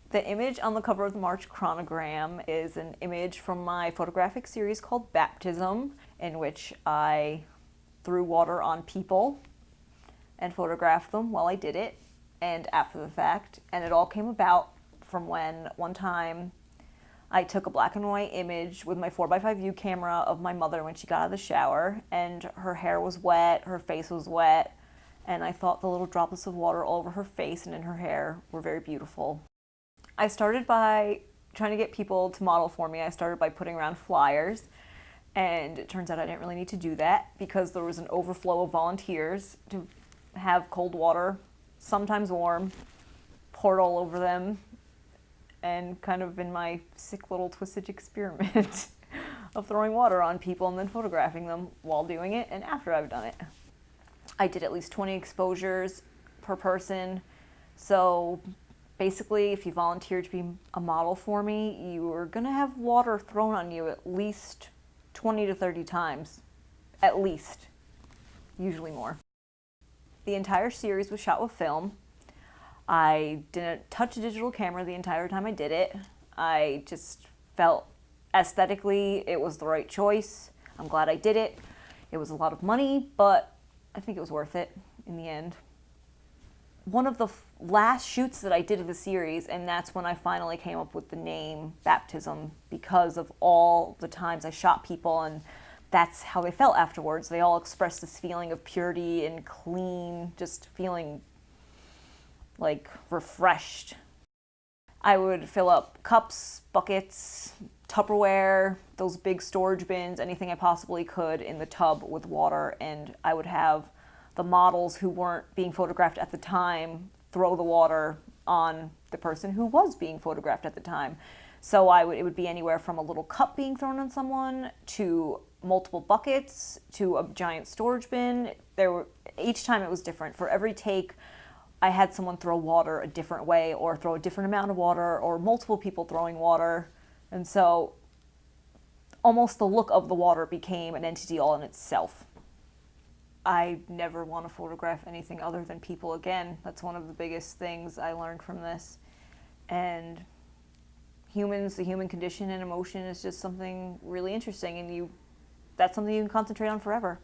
The image on the cover of the March Chronogram is an image from my photographic series called Baptism, in which I threw water on people and photographed them while I did it and after the fact. And it all came about from when one time I took a black and white image with my 4x5 view camera of my mother when she got out of the shower, and her hair was wet, her face was wet, and I thought the little droplets of water all over her face and in her hair were very beautiful. I started by trying to get people to model for me. I started by putting around flyers, and it turns out I didn't really need to do that because there was an overflow of volunteers to have cold water, sometimes warm, poured all over them, and kind of in my sick little twisted experiment of throwing water on people and then photographing them while doing it and after I've done it. I did at least 20 exposures per person, so basically, if you volunteered to be a model for me, you were gonna have water thrown on you at least 20 to 30 times. At least. Usually more. The entire series was shot with film. I didn't touch a digital camera the entire time I did it. I just felt aesthetically it was the right choice. I'm glad I did it. It was a lot of money, but I think it was worth it in the end. One of the last shoots that I did of the series, and that's when I finally came up with the name Baptism, because of all the times I shot people and that's how they felt afterwards. They all expressed this feeling of purity and clean, just feeling like refreshed. I would fill up cups, buckets, Tupperware, those big storage bins, anything I possibly could in the tub with water, and I would have the models who weren't being photographed at the time throw the water on the person who was being photographed at the time. So it would be anywhere from a little cup being thrown on someone to multiple buckets to a giant storage bin. Each time it was different. For every take, I had someone throw water a different way or throw a different amount of water or multiple people throwing water. And so almost the look of the water became an entity all in itself. I never want to photograph anything other than people again. That's one of the biggest things I learned from this. And humans, the human condition and emotion is just something really interesting, and that's something you can concentrate on forever.